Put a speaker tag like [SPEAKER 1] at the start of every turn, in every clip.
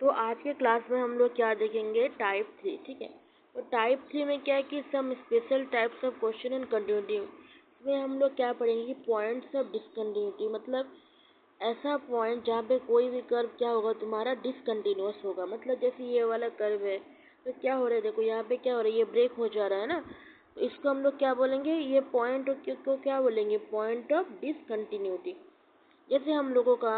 [SPEAKER 1] तो आज के क्लास में हम लोग क्या देखेंगे, टाइप 3, ठीक है। तो टाइप 3 में क्या है कि some special types of question and continuity. इसमें हम लोग क्या पढ़ेंगे कि पॉइंट्स ऑफ डिसकंटिन्यूटी, मतलब ऐसा पॉइंट जहाँ पे कोई भी कर्व क्या होगा तुम्हारा डिसकंटिन्यूअस होगा। मतलब जैसे ये वाला कर्व है तो क्या हो रहा है, देखो यहाँ पे क्या हो रहा है, ये ब्रेक हो जा रहा है ना, तो इसको हम लोग क्या बोलेंगे, ये पॉइंट को क्या बोलेंगे, पॉइंट ऑफ डिसकंटिन्यूटी। जैसे हम लोगों का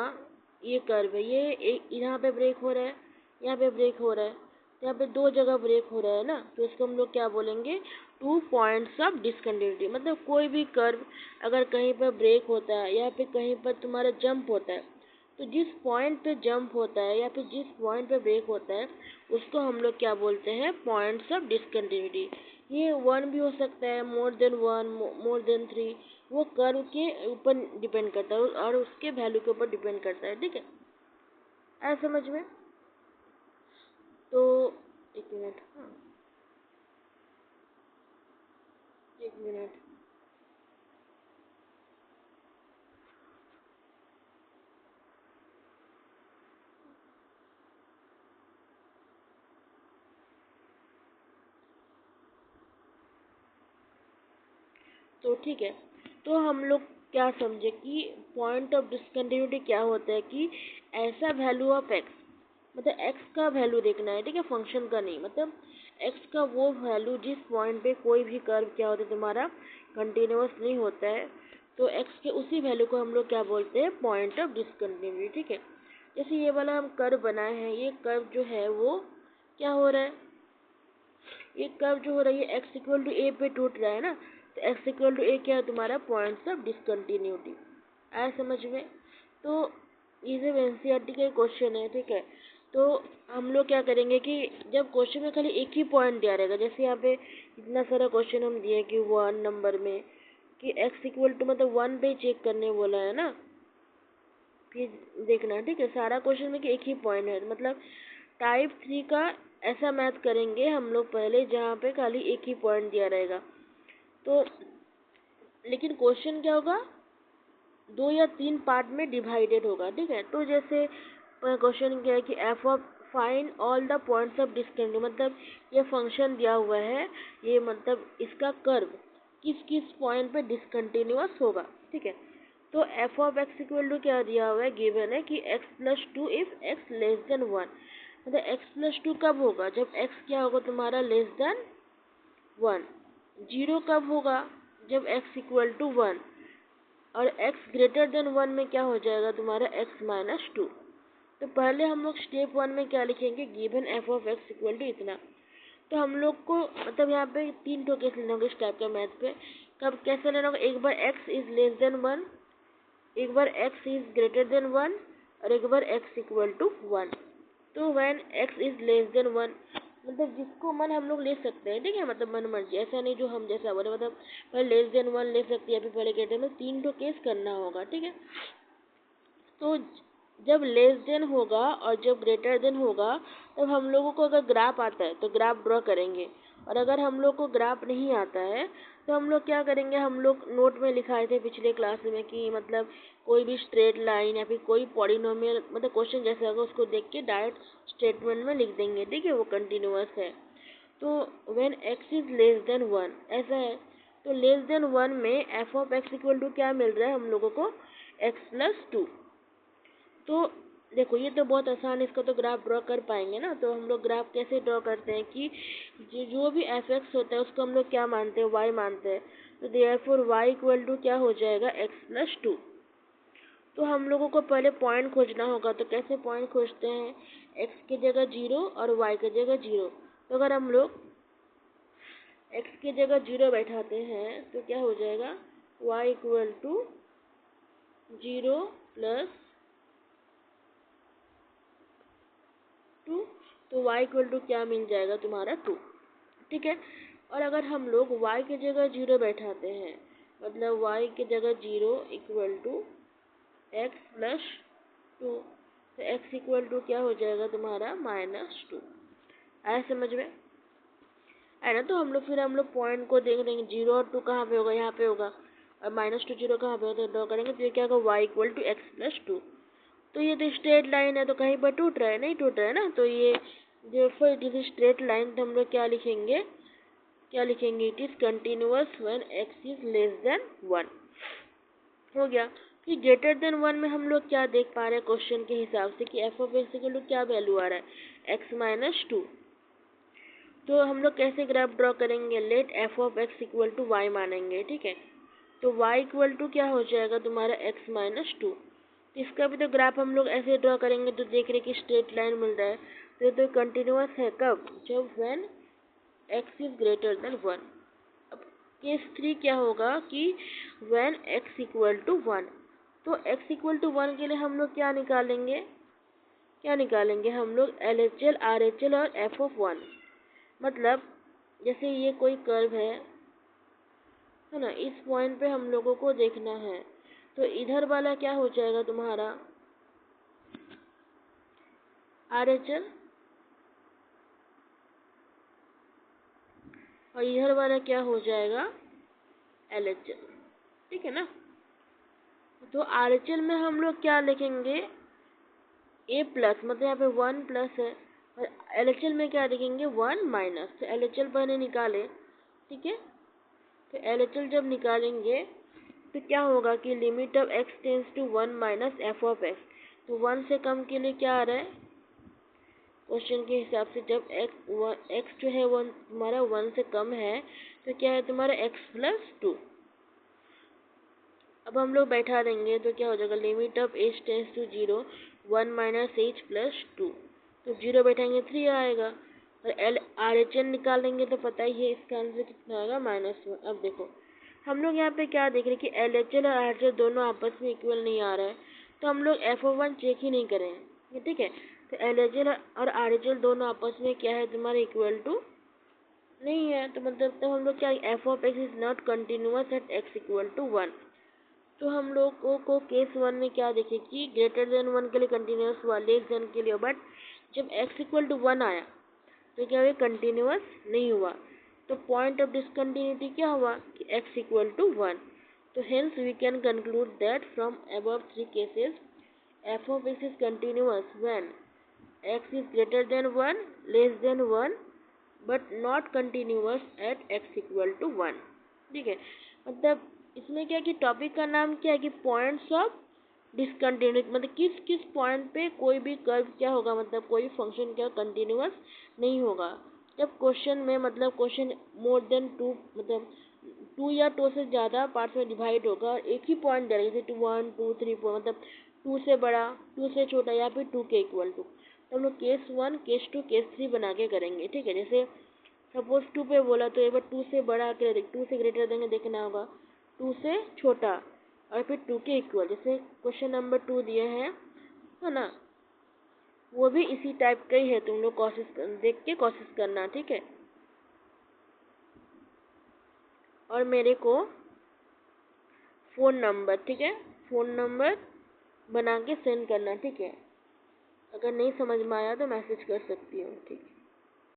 [SPEAKER 1] ये कर्व है, ये एक यहाँ पे ब्रेक हो रहा है, यहाँ पे ब्रेक हो रहा है, तो यहाँ पे दो जगह ब्रेक हो रहा है ना, तो इसको हम लोग क्या बोलेंगे, 2 पॉइंट्स ऑफ डिसकंटिन्यूटी। मतलब कोई भी कर्व अगर कहीं पर ब्रेक होता है या फिर कहीं पर तुम्हारा जंप होता है, तो जिस पॉइंट पे जंप होता है या फिर जिस पॉइंट पे ब्रेक होता है उसको हम लोग क्या बोलते हैं, पॉइंट्स ऑफ डिसकंटिन्यूटी। ये 1 भी हो सकता है, मोर देन 1, मोर देन 3, वो कर्व के ऊपर डिपेंड करता है और उसके वैल्यू के ऊपर डिपेंड करता है, ठीक है। आया समझ में? तो एक मिनट, हाँ, एक मिनट। तो ठीक है, तो हम लोग क्या समझे कि पॉइंट ऑफ डिसकंटिन्यूटी क्या होता है कि ऐसा वैल्यू ऑफ एक्स, मतलब एक्स का वैल्यू देखना है, ठीक है, फंक्शन का नहीं। मतलब एक्स का वो वैल्यू जिस पॉइंट पे कोई भी कर्व क्या होता है तुम्हारा कंटिन्यूअस नहीं होता है, तो एक्स के उसी वैल्यू को हम लोग क्या बोलते हैं, पॉइंट ऑफ डिसकंटिन्यूटी, ठीक है। जैसे ये वाला हम कर्व बनाए हैं, ये कर्व जो है वो क्या हो रहा है, ये कर्व जो हो रहा है ये एक्स इक्वल टू ए पे टूट रहा है ना, तो एक्स इक्वल टू ए क्या है तुम्हारा, पॉइंट्स ऑफ डिसकंटिन्यूटी। आया समझ में? तो ये सब एनसीईआरटी का क्वेश्चन है, ठीक है। तो हम लोग क्या करेंगे कि जब क्वेश्चन में खाली एक ही पॉइंट दिया रहेगा, जैसे यहाँ पे इतना सारा क्वेश्चन हम दिए कि 1 नंबर में कि एक्स इक्वल टू मतलब 1 पे चेक करने बोला है ना, फिर देखना, ठीक है, सारा क्वेश्चन में कि एक ही पॉइंट है। मतलब टाइप 3 का ऐसा मैथ करेंगे हम लोग पहले जहाँ पे खाली एक ही पॉइंट दिया रहेगा। तो लेकिन क्वेश्चन क्या होगा, 2 या 3 पार्ट में डिवाइडेड होगा, ठीक है। तो जैसे क्वेश्चन क्या है कि F of find all the points of discontinuity, मतलब ये फंक्शन दिया हुआ है, ये मतलब इसका कर्व किस किस पॉइंट पे डिसकंटिन्यूअस होगा, ठीक है। तो f of x equal to क्या दिया हुआ है, गिवन है कि x plus two if x less than 1। मतलब एक्स प्लस टू कब होगा, जब एक्स क्या होगा तुम्हारा लेस देन 1। जीरो कब होगा, जब एक्स इक्वल टू 1। और x ग्रेटर देन 1 में क्या हो जाएगा तुम्हारा, x माइनस 2। तो पहले हम लोग स्टेप 1 में क्या लिखेंगे, given f of x equal to इतना। तो हम लोग को मतलब यहाँ पे 3 ठो केस लेना होगा इस टाइप का मैथ पे। कब कैसे लेना होगा, एक बार x इज लेस देन 1, एक बार x इज ग्रेटर देन 1 और एक बार x इक्वल टू 1। तो when x is less than 1, मतलब जिसको मन हम लोग ले सकते हैं, ठीक है, मतलब मन मर्जी, ऐसा नहीं जो हम जैसा बोले, मतलब पहले लेस देन 1 ले सकते हैं या फिर पहले ग्रेटर में, 3 ठो केस करना होगा, ठीक है। तो जब लेस देन होगा और जब ग्रेटर देन होगा, तब हम लोगों को अगर ग्राफ आता है तो ग्राफ ड्रॉ करेंगे, और अगर हम लोग को ग्राफ नहीं आता है तो हम लोग क्या करेंगे, हम लोग नोट में लिखाए थे पिछले क्लास में कि मतलब कोई भी स्ट्रेट लाइन या फिर कोई पॉलिनोमियल, मतलब क्वेश्चन जैसा होगा उसको देख के डायरेक्ट स्टेटमेंट में लिख देंगे, ठीक है, वो कंटिन्यूअस है। तो when x is less than 1 ऐसा है, तो लेस देन 1 में f of x equal to क्या मिल रहा है हम लोगों को, x प्लस 2। तो देखो ये तो बहुत आसान है, इसका तो ग्राफ ड्रॉ कर पाएंगे ना। तो हम लोग ग्राफ कैसे ड्रॉ करते हैं कि जो भी एफ एक्स होता है उसको हम लोग क्या मानते हैं, वाई मानते हैं। तो देयरफॉर वाई इक्वल टू क्या हो जाएगा, एक्स प्लस 2। तो हम लोगों को पहले पॉइंट खोजना होगा, तो कैसे पॉइंट खोजते हैं, एक्स की जगह 0 और वाई की जगह 0। तो अगर हम लोग एक्स की जगह 0 बैठाते हैं तो क्या हो जाएगा, वाई इक्वल टू 0 प्लस 2। तो y इक्वल टू क्या मिल जाएगा तुम्हारा 2, ठीक है। और अगर हम लोग y की जगह 0 बैठाते हैं, मतलब y की जगह 0 इक्वल टू एक्स प्लस 2, तो x इक्वल टू क्या हो जाएगा तुम्हारा माइनस 2। आया समझ में? है ना। तो हम लोग फिर हम लोग पॉइंट को देख लेंगे, 0 और 2 कहाँ पे होगा, यहाँ पे होगा, और माइनस 2 0 कहाँ पे होगा, तो ड्रॉ करेंगे, तो ये क्या होगा, y equal to x plus 2। तो ये तो स्ट्रेट लाइन है, तो कहीं पर टूट रहा है? नहीं टूट रहा है ना। तो ये therefore it is a straight line, तो हम लोग क्या लिखेंगे? It is continuous when x is less than 1। हो गया। फिर ग्रेटर देन 1 में हम लोग क्या देख पा रहे हैं क्वेश्चन के हिसाब से कि एफ ऑफ एक्स के लोग क्या वैल्यू आ रहा है? x-2। तो हम लोग कैसे ग्राफ ड्रॉ करेंगे? Let f of x equal to y मानेंगे, ठीक है। तो y इक्वल टू क्या हो जाएगा तुम्हारा? x-2। इसका भी तो ग्राफ हम लोग ऐसे ड्रॉ करेंगे, तो देख रहे कि स्ट्रेट लाइन मिल रहा है। तो ये तो कंटिन्यूअस है कब? जब when x is greater than 1। अब केस 3 क्या होगा कि व्हेन x इक्वल टू 1। तो x इक्वल टू 1 के लिए हम लोग क्या निकालेंगे? हम लोग LHL, RHL और f ऑफ 1। मतलब जैसे ये कोई कर्व है ना, इस पॉइंट पे हम लोगों को देखना है। तो इधर वाला क्या हो जाएगा तुम्हारा? RHL, और इधर वाला क्या हो जाएगा? LHL, ठीक है ना। तो RHL में हम लोग क्या लिखेंगे? A प्लस, मतलब यहाँ पे 1 प्लस है, और LHL में क्या लिखेंगे? 1 माइनस। तो LHL पहले निकाले, ठीक है। तो LHL जब निकालेंगे तो क्या होगा कि limit of x tends to 1 minus f of x. तो 1 से कम के लिए क्या आ रहा है क्वेश्चन के हिसाब से? जब x जो है वो तुम्हारा 1 से कम है, तो क्या है तुम्हारा? x+2। अब हम लोग बैठा देंगे तो क्या हो जाएगा? Limit of h tends to 0 1 minus h+2। तो 0 बैठाएंगे 3 आएगा, और RHL निकालेंगे तो पता ही है इसका आंसर कितना आएगा? -1। अब देखो हम लोग यहाँ पे क्या देख रहे हैं कि LHL और RHL दोनों आपस में इक्वल नहीं आ रहा है, तो हम लोग f ऑफ 1 चेक ही नहीं करेंगे, ठीक है। तो LHL और RHL दोनों आपस में क्या है तुम्हारे? इक्वल टू नहीं है। तो मतलब तो हम लोग क्या, f of x is not continuous at x equal to 1। तो हम लोगों को केस 1 में क्या देखे कि ग्रेटर देन 1 के लिए कंटिन्यूअस हुआ, लेस देन के लिए, बट जब x इक्वल टू 1 आया तो क्या हुआ? कंटिन्यूअस नहीं हुआ। तो पॉइंट ऑफ डिसकंटिन्यूटी क्या हुआ कि x इक्वल टू 1। तो hence we can conclude that from above 3 cases f of x is continuous when x is greater than 1, less than 1, but not continuous at x equal to 1। ठीक है, मतलब इसमें क्या कि टॉपिक का नाम क्या है कि पॉइंट्स ऑफ डिसकंटिन्यूटी, मतलब किस किस पॉइंट पे कोई भी कर्व क्या होगा, मतलब कोई फंक्शन क्या कंटिन्यूअस नहीं होगा। जब क्वेश्चन में मतलब क्वेश्चन मोर देन 2, मतलब 2 या 2 से ज़्यादा पार्ट्स में डिवाइड होगा और एक ही पॉइंट देगा, जैसे 1 2 3 4, मतलब 2 से बड़ा, 2 से छोटा, या फिर 2 के इक्वल टू। तो हम लोग केस 1, केस 2, केस 3 बना के करेंगे, ठीक है। जैसे सपोज 2 पे बोला तो एक बार 2 से बड़ा के 2 से ग्रेटर देंगे, देखना होगा 2 से छोटा और फिर 2 के इक्वल। जैसे क्वेश्चन नंबर 2 दिए हैं, है ना, वो भी इसी टाइप का ही है। तुम लोग देख के कोशिश करना, ठीक है। और मेरे को फ़ोन नंबर, ठीक है, फ़ोन नंबर बना के सेंड करना, ठीक है। अगर नहीं समझ में आया तो मैसेज कर सकती हूँ, ठीक है।